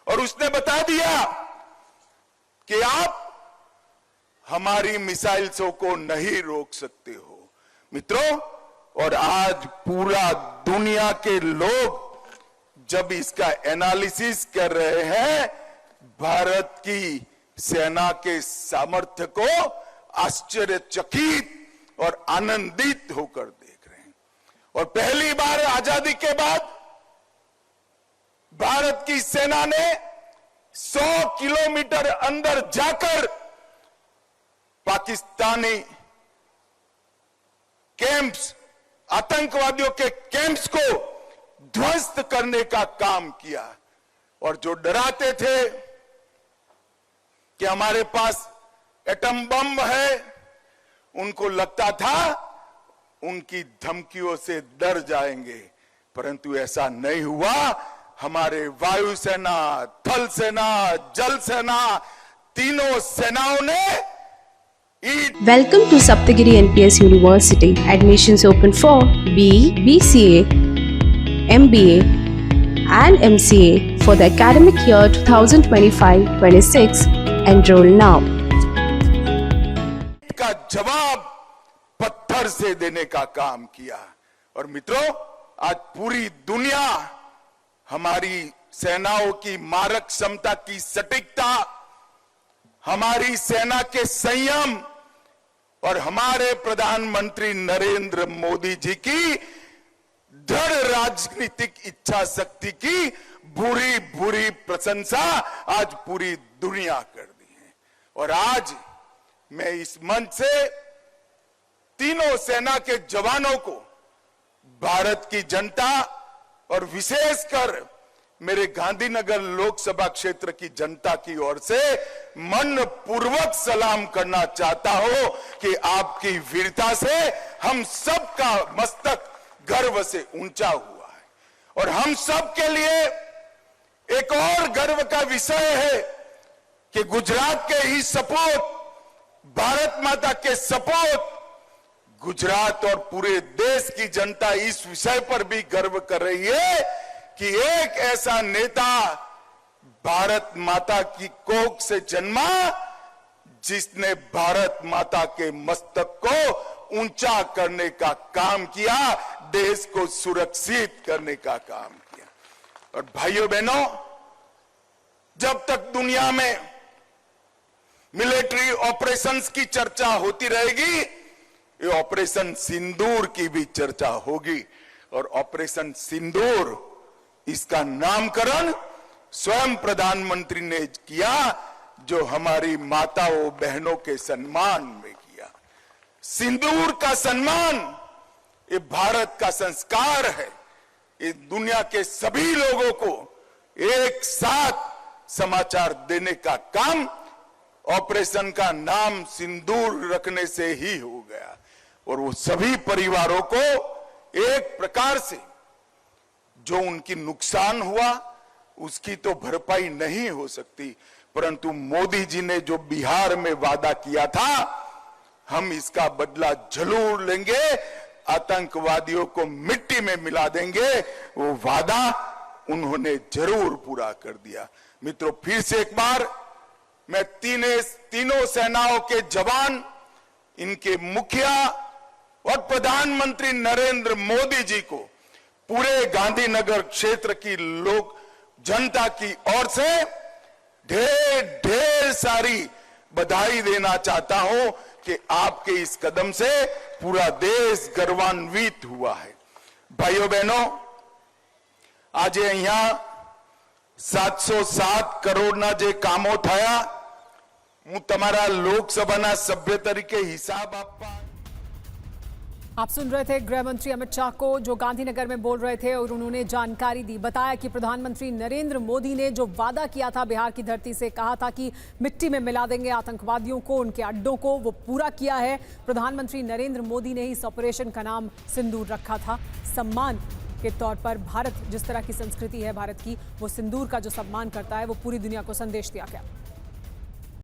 और उसने बता दिया कि आप हमारी मिसाइल्सों को नहीं रोक सकते हो। मित्रों, और आज पूरा दुनिया के लोग जब इसका एनालिसिस कर रहे हैं, भारत की सेना के सामर्थ्य को आश्चर्यचकित और आनंदित होकर देख रहे हैं। और पहली बार आजादी के बाद भारत की सेना ने 100 किलोमीटर अंदर जाकर पाकिस्तानी कैंप्स, आतंकवादियों के कैंप्स को ध्वस्त करने का काम किया। और जो डराते थे कि हमारे पास एटम बम है, उनको लगता था उनकी धमकियों से डर जाएंगे, परंतु ऐसा नहीं हुआ। हमारे वायुसेना, थल सेना, जल सेना, तीनों सेनाओं ने Welcome to Saptagiri NPS University. Admissions open for BE, BCA, MBA and MCA for the academic year 2025-26. Enroll now. का जवाब पत्थर से देने का काम किया। और मित्रों, आज पूरी दुनिया हमारी सेनाओं की मारक क्षमता की सटीकता, हमारी सेना के संयम और हमारे प्रधानमंत्री नरेंद्र मोदी जी की दृढ़ राजनीतिक इच्छा शक्ति की बुरी बुरी प्रशंसा आज पूरी दुनिया कर दी है। और आज मैं इस मंच से तीनों सेना के जवानों को, भारत की जनता और विशेषकर मेरे गांधीनगर लोकसभा क्षेत्र की जनता की ओर से मन पूर्वक सलाम करना चाहता हूं कि आपकी वीरता से हम सबका मस्तक गर्व से ऊंचा हुआ है। और हम सब के लिए एक और गर्व का विषय है कि गुजरात के ही सपूत, भारत माता के सपूत, गुजरात और पूरे देश की जनता इस विषय पर भी गर्व कर रही है कि एक ऐसा नेता भारत माता की कोख से जन्मा जिसने भारत माता के मस्तक को ऊंचा करने का काम किया, देश को सुरक्षित करने का काम किया। और भाइयों बहनों, जब तक दुनिया में मिलिट्री ऑपरेशंस की चर्चा होती रहेगी, ये ऑपरेशन सिंदूर की भी चर्चा होगी। और ऑपरेशन सिंदूर, इसका नामकरण स्वयं प्रधानमंत्री ने किया, जो हमारी माताओं बहनों के सम्मान में किया। सिंदूर का सम्मान ये भारत का संस्कार है। ये दुनिया के सभी लोगों को एक साथ समाचार देने का काम ऑपरेशन का नाम सिंदूर रखने से ही हो गया। और वो सभी परिवारों को एक प्रकार से जो उनकी नुकसान हुआ उसकी तो भरपाई नहीं हो सकती, परंतु मोदी जी ने जो बिहार में वादा किया था, हम इसका बदला जरूर लेंगे, आतंकवादियों को मिट्टी में मिला देंगे, वो वादा उन्होंने जरूर पूरा कर दिया। मित्रों, फिर से एक बार मैं तीनों सेनाओं के जवान, इनके मुखिया और प्रधानमंत्री नरेंद्र मोदी जी को पूरे गांधीनगर क्षेत्र की लोक जनता की ओर से ढेर ढेर सारी बधाई देना चाहता हूं कि आपके इस कदम से पूरा देश गर्वान्वित हुआ है। भाइयों बहनों, आज यहाँ 707 કરોડના જે કામો થયા, હું તમારા લોકસભાના સભ્ય તરીકે હિસાબ આપવા। आप सुन रहे थे गृह मंत्री अमित शाह को, जो गांधीनगर में बोल रहे थे और उन्होंने जानकारी दी, बताया कि प्रधानमंत्री नरेंद्र मोदी ने जो वादा किया था बिहार की धरती से, कहा था कि मिट्टी में मिला देंगे आतंकवादियों को, उनके अड्डों को, वो पूरा किया है। प्रधानमंत्री नरेंद्र मोदी ने इस ऑपरेशन का नाम सिंदूर रखा था। सम्मान के तौर पर भारत, जिस तरह की संस्कृति है भारत की, वो सिंदूर का जो सम्मान करता है, वो पूरी दुनिया को संदेश दिया गया।